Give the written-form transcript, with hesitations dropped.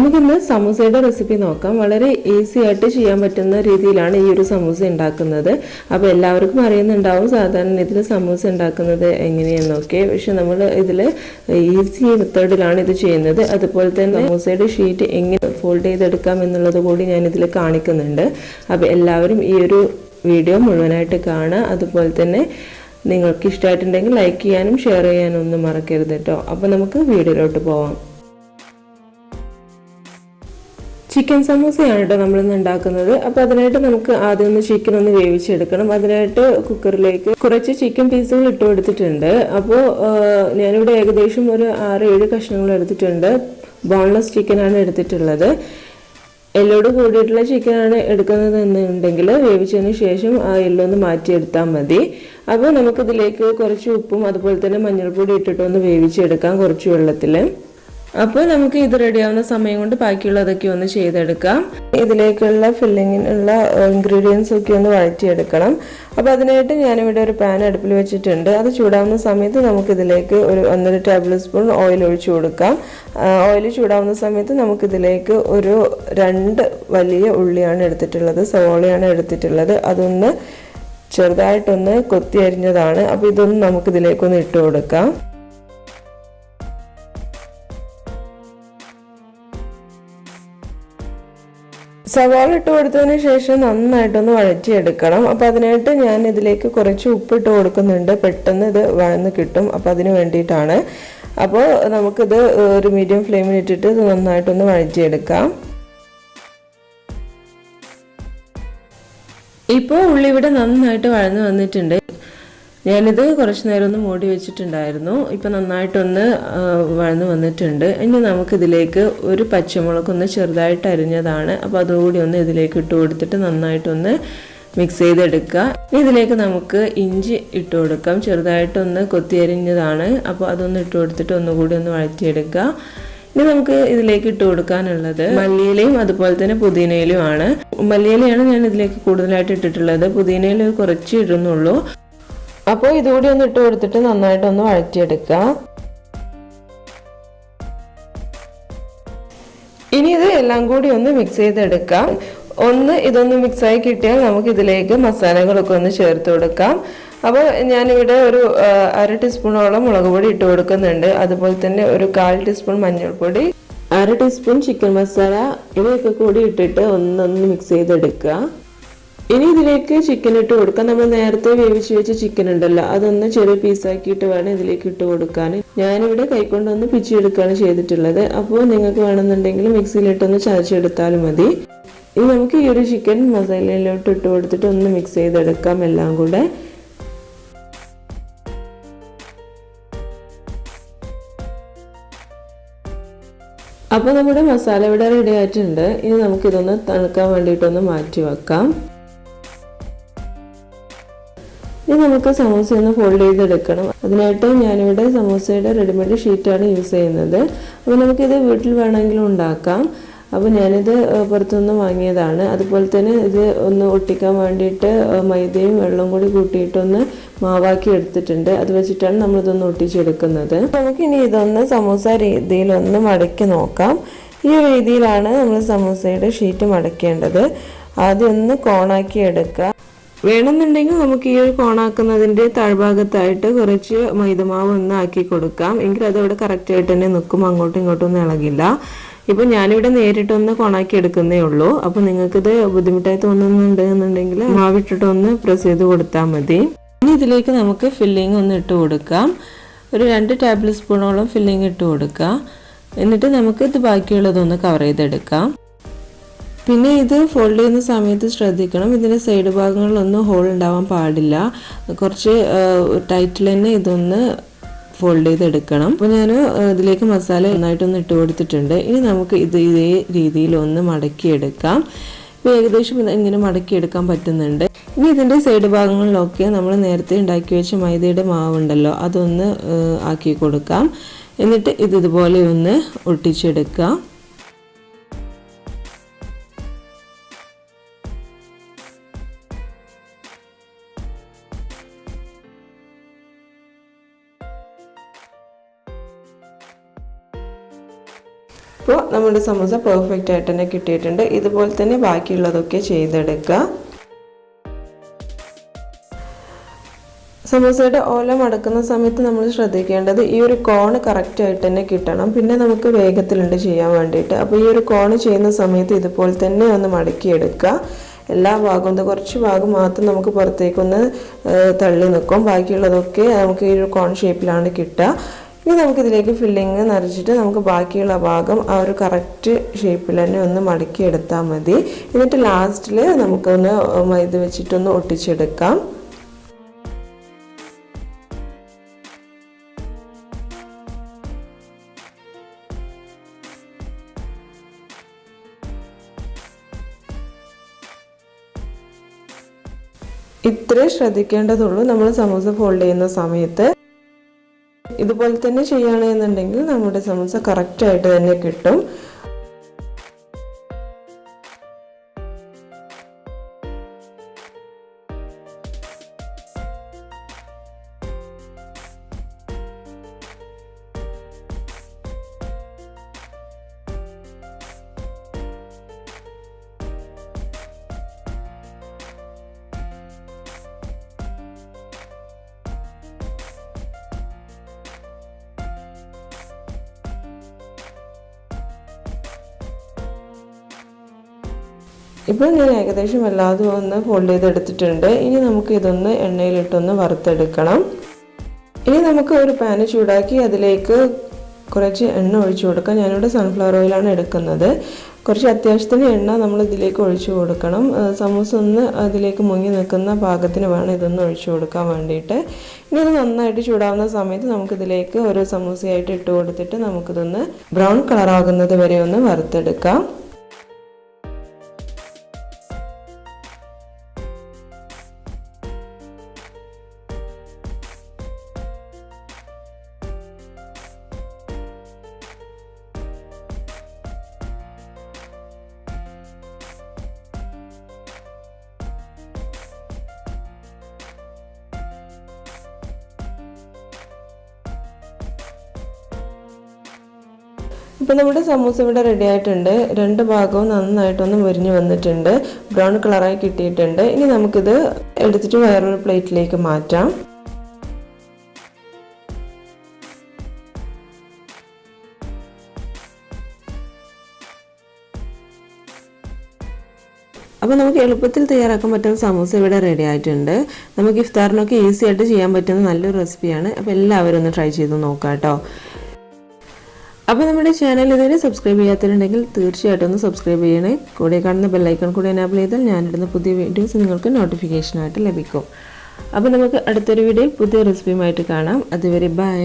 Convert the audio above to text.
നമുക്കിന്ന് സമൂസയുടെ റെസിപ്പി നോക്കാം. വളരെ ഈസി ആയിട്ട് ചെയ്യാൻ പറ്റുന്ന രീതിയിലാണ് ഈ ഒരു സമൂസ ഉണ്ടാക്കുന്നത്. അപ്പോൾ എല്ലാവർക്കും അറിയുന്നുണ്ടാവും സാധാരണ ഇതിൽ സമൂസ ഉണ്ടാക്കുന്നത് എങ്ങനെയെന്നൊക്കെ. പക്ഷെ നമ്മൾ ഇതിൽ ഈസി മെത്തേഡിലാണ് ഇത് ചെയ്യുന്നത്. അതുപോലെ തന്നെ സമൂസയുടെ ഷീറ്റ് എങ്ങനെ ഫോൾഡ് ചെയ്തെടുക്കാം എന്നുള്ളത് കൂടി ഞാൻ ഇതിൽ കാണിക്കുന്നുണ്ട്. അപ്പോൾ എല്ലാവരും ഈ ഒരു വീഡിയോ മുഴുവനായിട്ട് കാണുക. അതുപോലെ തന്നെ നിങ്ങൾക്ക് ഇഷ്ടമായിട്ടുണ്ടെങ്കിൽ ലൈക്ക് ചെയ്യാനും ഷെയർ ചെയ്യാനും ഒന്നും മറക്കരുത് കേട്ടോ. അപ്പോൾ നമുക്ക് വീഡിയോയിലോട്ട് പോവാം. ചിക്കൻ സമൂസയാണ് കേട്ടോ നമ്മളിന്ന് ഉണ്ടാക്കുന്നത്. അപ്പോൾ അതിനായിട്ട് നമുക്ക് ആദ്യം ഒന്ന് ചിക്കൻ ഒന്ന് വേവിച്ചെടുക്കണം. അതിനായിട്ട് കുക്കറിലേക്ക് കുറച്ച് ചിക്കൻ പീസുകൾ ഇട്ട് കൊടുത്തിട്ടുണ്ട്. അപ്പോൾ ഞാനിവിടെ ഏകദേശം ഒരു 6-7 കഷ്ണങ്ങൾ എടുത്തിട്ടുണ്ട്. ബോൺലെസ് ചിക്കനാണ് എടുത്തിട്ടുള്ളത്. എല്ലോട് കൂടിയിട്ടുള്ള ചിക്കനാണ് എടുക്കുന്നത് എന്നുണ്ടെങ്കിൽ വേവിച്ചതിന് ശേഷം ആ എല്ലൊന്ന് മാറ്റിയെടുത്താൽ മതി. അപ്പോൾ നമുക്കിതിലേക്ക് കുറച്ച് ഉപ്പും അതുപോലെ തന്നെ മഞ്ഞൾപ്പൊടി ഇട്ടിട്ടൊന്ന് വേവിച്ചെടുക്കാം കുറച്ച് വെള്ളത്തിൽ. അപ്പോൾ നമുക്ക് ഇത് റെഡിയാവുന്ന സമയം കൊണ്ട് ബാക്കിയുള്ളതൊക്കെ ഒന്ന് ചെയ്തെടുക്കാം. ഇതിലേക്കുള്ള ഫില്ലിങ്ങിനുള്ള ഇൻഗ്രീഡിയൻസ് ഒക്കെ ഒന്ന് വഴറ്റിയെടുക്കണം. അപ്പോൾ അതിനായിട്ട് ഞാനിവിടെ ഒരു പാൻ അടുപ്പിൽ വെച്ചിട്ടുണ്ട്. അത് ചൂടാവുന്ന സമയത്ത് നമുക്കിതിലേക്ക് ഒരു 1.5 ടേബിൾ സ്പൂൺ ഓയിൽ ഒഴിച്ചു കൊടുക്കാം. ഓയിൽ ചൂടാവുന്ന സമയത്ത് നമുക്കിതിലേക്ക് ഒരു 2 വലിയ ഉള്ളിയാണ് എടുത്തിട്ടുള്ളത്, സവോളയാണ് എടുത്തിട്ടുള്ളത്. അതൊന്ന് ചെറുതായിട്ടൊന്ന് കൊത്തി അരിഞ്ഞതാണ്. അപ്പോൾ ഇതൊന്ന് നമുക്കിതിലേക്കൊന്ന് ഇട്ട് കൊടുക്കാം. സവാള ഇട്ട് കൊടുത്തതിന് ശേഷം നന്നായിട്ടൊന്ന് വഴറ്റിയെടുക്കണം. അപ്പോൾ അതിനായിട്ട് ഞാൻ ഇതിലേക്ക് കുറച്ച് ഉപ്പിട്ട് കൊടുക്കുന്നുണ്ട്. പെട്ടെന്ന് ഇത് വഴന്ന് കിട്ടും. അപ്പോൾ അതിന് വേണ്ടിയിട്ടാണ്. അപ്പോൾ നമുക്കിത് ഒരു മീഡിയം ഫ്ലെയിമിൽ ഇട്ടിട്ട് ഇത് നന്നായിട്ടൊന്ന് വഴറ്റിയെടുക്കാം. ഇപ്പോൾ ഉള്ളി ഇവിടെ നന്നായിട്ട് വഴന്ന് വന്നിട്ടുണ്ട്. ഞാനിത് കുറച്ച് നേരം ഒന്ന് മൂടി വെച്ചിട്ടുണ്ടായിരുന്നു. ഇപ്പം നന്നായിട്ടൊന്ന് വഴന്ന് വന്നിട്ടുണ്ട്. ഇനി നമുക്കിതിലേക്ക് ഒരു പച്ചമുളക് ഒന്ന് ചെറുതായിട്ട് അരിഞ്ഞതാണ്. അപ്പോൾ അതുകൂടി ഒന്ന് ഇതിലേക്ക് ഇട്ട് കൊടുത്തിട്ട് നന്നായിട്ടൊന്ന് മിക്സ് ചെയ്തെടുക്കുക. ഇതിലേക്ക് നമുക്ക് ഇഞ്ചി ഇട്ട് കൊടുക്കാം. ചെറുതായിട്ടൊന്ന് കൊത്തി അരിഞ്ഞതാണ്. അപ്പോൾ അതൊന്ന് ഇട്ട് കൊടുത്തിട്ട് ഒന്നുകൂടി ഒന്ന് വഴറ്റിയെടുക്കുക. ഇനി നമുക്ക് ഇതിലേക്ക് ഇട്ട് കൊടുക്കാനുള്ളത് മല്ലിയിലയും അതുപോലെ തന്നെ പുതിനയിലുമാണ്. മല്ലിയിലയാണ് ഞാൻ ഇതിലേക്ക് കൂടുതലായിട്ട് ഇട്ടിട്ടുള്ളത്. പുതിനയില കുറച്ച് ഇടുന്നുള്ളൂ. അപ്പോൾ ഇതുകൂടി ഒന്ന് ഇട്ട് കൊടുത്തിട്ട് നന്നായിട്ടൊന്ന് വഴറ്റിയെടുക്കുക. ഇനി ഇത് എല്ലാം കൂടി ഒന്ന് മിക്സ് ചെയ്തെടുക്കാം. ഇതൊന്ന് മിക്സായി കിട്ടിയാൽ നമുക്ക് ഇതിലേക്ക് മസാലകളൊക്കെ ഒന്ന് ചേർത്ത് കൊടുക്കാം. അപ്പോൾ ഞാനിവിടെ ഒരു 1/2 ടീസ്പൂണോളം മുളക് പൊടി ഇട്ട് കൊടുക്കുന്നുണ്ട്. അതുപോലെ തന്നെ ഒരു 1/4 ടീസ്പൂൺ മഞ്ഞൾപ്പൊടി, 1/2 ടീസ്പൂൺ ചിക്കൻ മസാല, ഇവയൊക്കെ കൂടി ഇട്ടിട്ട് ഒന്നൊന്ന് മിക്സ് ചെയ്തെടുക്കുക. ഇനി ഇതിലേക്ക് ചിക്കൻ ഇട്ട് കൊടുക്കാം. നമ്മൾ നേരത്തെ വേവിച്ച് വെച്ച ചിക്കൻ ഉണ്ടല്ലോ, അതൊന്ന് ചെറിയ പീസാക്കിയിട്ട് വേണം ഇതിലേക്ക് ഇട്ട് കൊടുക്കാൻ. ഞാനിവിടെ കൈക്കൊണ്ടൊന്ന് പിച്ചെടുക്കുകയാണ് ചെയ്തിട്ടുള്ളത്. അപ്പോൾ നിങ്ങൾക്ക് വേണമെന്നുണ്ടെങ്കിൽ മിക്സിയിലിട്ടൊന്ന് ചതച്ചെടുത്താലും മതി. ഇനി നമുക്ക് ഈ ഒരു ചിക്കൻ മസാലയിലോട്ട് ഇട്ട് കൊടുത്തിട്ട് ഒന്ന് മിക്സ് ചെയ്തെടുക്കാം എല്ലാം കൂടെ. അപ്പോൾ നമ്മുടെ മസാല ഇവിടെ റെഡി ആയിട്ടുണ്ട്. ഇനി നമുക്കിതൊന്ന് തണുക്കാൻ വേണ്ടിയിട്ടൊന്ന് മാറ്റി വെക്കാം. ഇനി നമുക്ക് സമൂസ ഒന്ന് ഫോൾഡ് ചെയ്തെടുക്കണം. അതിനായിട്ട് ഞാനിവിടെ സമൂസയുടെ റെഡിമെയ്ഡ് ഷീറ്റാണ് യൂസ് ചെയ്യുന്നത്. അപ്പോൾ നമുക്കിത് വീട്ടിൽ വേണമെങ്കിലും ഉണ്ടാക്കാം. അപ്പോൾ ഞാനിത് പുറത്തുനിന്ന് വാങ്ങിയതാണ്. അതുപോലെ തന്നെ ഇത് ഒന്ന് ഒട്ടിക്കാൻ വേണ്ടിയിട്ട് മൈദയും വെള്ളവും കൂടി കൂട്ടിയിട്ടൊന്ന് മാവാക്കി എടുത്തിട്ടുണ്ട്. അത് വെച്ചിട്ടാണ് നമ്മളിതൊന്ന് ഒട്ടിച്ചെടുക്കുന്നത്. നമുക്കിനി ഇതൊന്ന് സമൂസ രീതിയിലൊന്ന് മടക്കി നോക്കാം. ഈ ഒരു രീതിയിലാണ് നമ്മൾ സമൂസയുടെ ഷീറ്റ് മടക്കേണ്ടത്. ആദ്യം ഒന്ന് കോണാക്കി എടുക്കുക. വേണമെന്നുണ്ടെങ്കിൽ നമുക്ക് ഈ ഒരു കോണാക്കുന്നതിൻ്റെ താഴ്ഭാഗത്തായിട്ട് കുറച്ച് മൈദമാവ് ഒന്ന് ആക്കി കൊടുക്കാം. എങ്കിൽ അതവിടെ കറക്റ്റായിട്ട് തന്നെ നിൽക്കും, അങ്ങോട്ടും ഇങ്ങോട്ടും ഒന്നും ഇളകില്ല. ഇപ്പം ഞാനിവിടെ നേരിട്ടൊന്ന് കോണാക്കി എടുക്കുന്നേ ഉള്ളൂ. അപ്പോൾ നിങ്ങൾക്കിത് ബുദ്ധിമുട്ടായി തോന്നുന്നുണ്ട് എന്നുണ്ടെങ്കിൽ മാവിട്ടിട്ടൊന്ന് പ്രസ് ചെയ്ത് കൊടുത്താൽ മതി. ഇനി ഇതിലേക്ക് നമുക്ക് ഫില്ലിങ് ഒന്ന് ഇട്ട് കൊടുക്കാം. ഒരു 2 ടേബിൾ സ്പൂണോളം ഫില്ലിങ് ഇട്ട് കൊടുക്കുക. എന്നിട്ട് നമുക്ക് ഇത് ബാക്കിയുള്ളതൊന്ന് കവർ ചെയ്തെടുക്കാം. പിന്നെ ഇത് ഫോൾഡ് ചെയ്യുന്ന സമയത്ത് ശ്രദ്ധിക്കണം, ഇതിൻ്റെ സൈഡ് ഭാഗങ്ങളിലൊന്നും ഹോൾ ഉണ്ടാവാൻ പാടില്ല. കുറച്ച് ടൈറ്റിൽ തന്നെ ഇതൊന്ന് ഫോൾഡ് ചെയ്തെടുക്കണം. അപ്പോൾ ഞാൻ ഇതിലേക്ക് മസാല നന്നായിട്ടൊന്ന് ഇട്ട് കൊടുത്തിട്ടുണ്ട്. ഇനി നമുക്ക് ഇതേ രീതിയിലൊന്ന് മടക്കിയെടുക്കാം. ഇപ്പോൾ ഏകദേശം ഇങ്ങനെ മടക്കിയെടുക്കാൻ പറ്റുന്നുണ്ട്. ഇനി ഇതിൻ്റെ സൈഡ് ഭാഗങ്ങളിലൊക്കെ നമ്മൾ നേരത്തെ ഉണ്ടാക്കി വെച്ച മൈദയുടെ മാവുണ്ടല്ലോ, അതൊന്ന് ആക്കി കൊടുക്കാം. എന്നിട്ട് ഇതുപോലെ ഒന്ന് ഒട്ടിച്ചെടുക്കാം. ഇപ്പോൾ നമ്മുടെ സമോസ പെർഫെക്റ്റ് ആയിട്ട് തന്നെ കിട്ടിയിട്ടുണ്ട്. ഇതുപോലെ തന്നെ ബാക്കിയുള്ളതൊക്കെ ചെയ്തെടുക്കുക. സമോസയുടെ ഓല മടക്കുന്ന സമയത്ത് നമ്മൾ ശ്രദ്ധിക്കേണ്ടത് ഈ ഒരു കോണ് കറക്റ്റായിട്ട് തന്നെ കിട്ടണം. പിന്നെ നമുക്ക് വേഗത്തിലുണ്ട് ചെയ്യാൻ വേണ്ടിയിട്ട്. അപ്പോൾ ഈ ഒരു കോണ് ചെയ്യുന്ന സമയത്ത് ഇതുപോലെ തന്നെ ഒന്ന് മടക്കിയെടുക്കുക. എല്ലാ ഭാഗവും കുറച്ച് ഭാഗം മാത്രം നമുക്ക് പുറത്തേക്കൊന്ന് തള്ളി നിൽക്കും. ബാക്കിയുള്ളതൊക്കെ നമുക്ക് ഈ ഒരു കോൺ ഷേപ്പിലാണ് കിട്ടുക. ഇനി നമുക്കിതിലേക്ക് ഫില്ലിങ് നിറച്ചിട്ട് നമുക്ക് ബാക്കിയുള്ള ഭാഗം ആ ഒരു കറക്റ്റ് ഷേപ്പിൽ തന്നെ ഒന്ന് മടക്കിയെടുത്താൽ മതി. എന്നിട്ട് ലാസ്റ്റിൽ നമുക്കൊന്ന് മൈദ വെച്ചിട്ടൊന്ന് ഒട്ടിച്ചെടുക്കാം. ഇത്രേ ശ്രദ്ധിക്കേണ്ടതുള്ളൂ നമ്മൾ സമോസ ഫോൾഡ് ചെയ്യുന്ന സമയത്ത്. ഇതുപോലെ തന്നെ ചെയ്യുകയാണെന്നുണ്ടെങ്കിൽ നമ്മുടെ സമോസ കറക്റ്റായിട്ട് തന്നെ കിട്ടും. ഇപ്പോൾ ഞാൻ ഏകദേശം എല്ലാതും ഒന്ന് ഫോൾഡ് ചെയ്തെടുത്തിട്ടുണ്ട്. ഇനി നമുക്ക് ഇതൊന്ന് എണ്ണയിലിട്ടൊന്ന് വറുത്തെടുക്കണം. ഇനി നമുക്ക് ഒരു പാന് ചൂടാക്കി അതിലേക്ക് കുറച്ച് എണ്ണ ഒഴിച്ചു കൊടുക്കാം. ഞാനിവിടെ സൺഫ്ലവർ ഓയിലാണ് എടുക്കുന്നത്. കുറച്ച് അത്യാവശ്യത്തിന് എണ്ണ നമ്മൾ ഇതിലേക്ക് ഒഴിച്ചു കൊടുക്കണം. സമൂസ ഒന്ന് അതിലേക്ക് മുങ്ങി നിൽക്കുന്ന പാകത്തിന് വേണം ഇതൊന്ന് ഒഴിച്ചു കൊടുക്കാൻ വേണ്ടിയിട്ട്. ഇനി ഇത് നന്നായിട്ട് ചൂടാവുന്ന സമയത്ത് നമുക്കിതിലേക്ക് ഓരോ സമൂസയായിട്ട് ഇട്ട് കൊടുത്തിട്ട് നമുക്കിതൊന്ന് ബ്രൗൺ കളറാകുന്നത് വരെ ഒന്ന് വറുത്തെടുക്കാം. ഇപ്പോൾ നമ്മുടെ സമൂസ ഇവിടെ റെഡി ആയിട്ടുണ്ട്. രണ്ട് ഭാഗവും നന്നായിട്ടൊന്ന് മുരിഞ്ഞ് വന്നിട്ടുണ്ട്. ബ്രൗൺ കളറായി കിട്ടിയിട്ടുണ്ട്. ഇനി നമുക്കിത് എടുത്തിട്ട് വേറൊരു പ്ലേറ്റിലേക്ക് മാറ്റാം. അപ്പോൾ നമുക്ക് എളുപ്പത്തിൽ തയ്യാറാക്കാൻ പറ്റുന്ന സമൂസ ഇവിടെ റെഡി ആയിട്ടുണ്ട്. നമുക്ക് ഇഫ്താറിനൊക്കെ ഈസി ആയിട്ട് ചെയ്യാൻ പറ്റുന്ന നല്ലൊരു റെസിപ്പിയാണ്. അപ്പോൾ എല്ലാവരും ഒന്ന് ട്രൈ ചെയ്ത് നോക്കാം കേട്ടോ. അപ്പോൾ നമ്മുടെ ചാനൽ ഇതുവരെ സബ്സ്ക്രൈബ് ചെയ്യാത്തവരുണ്ടെങ്കിൽ തീർച്ചയായിട്ടും ഒന്ന് സബ്സ്ക്രൈബ് ചെയ്യണേ. കൂടെ കാണുന്ന ബെല്ലൈക്കൺ കൂടെ എനാബിൾ ചെയ്താൽ ഞാനിടുന്ന പുതിയ വീഡിയോസ് നിങ്ങൾക്ക് നോട്ടിഫിക്കേഷനായിട്ട് ലഭിക്കും. അപ്പോൾ നമുക്ക് അടുത്തൊരു വീഡിയോയിൽ പുതിയ റെസിപ്പിയുമായിട്ട് കാണാം. അതുവരെ ബൈ.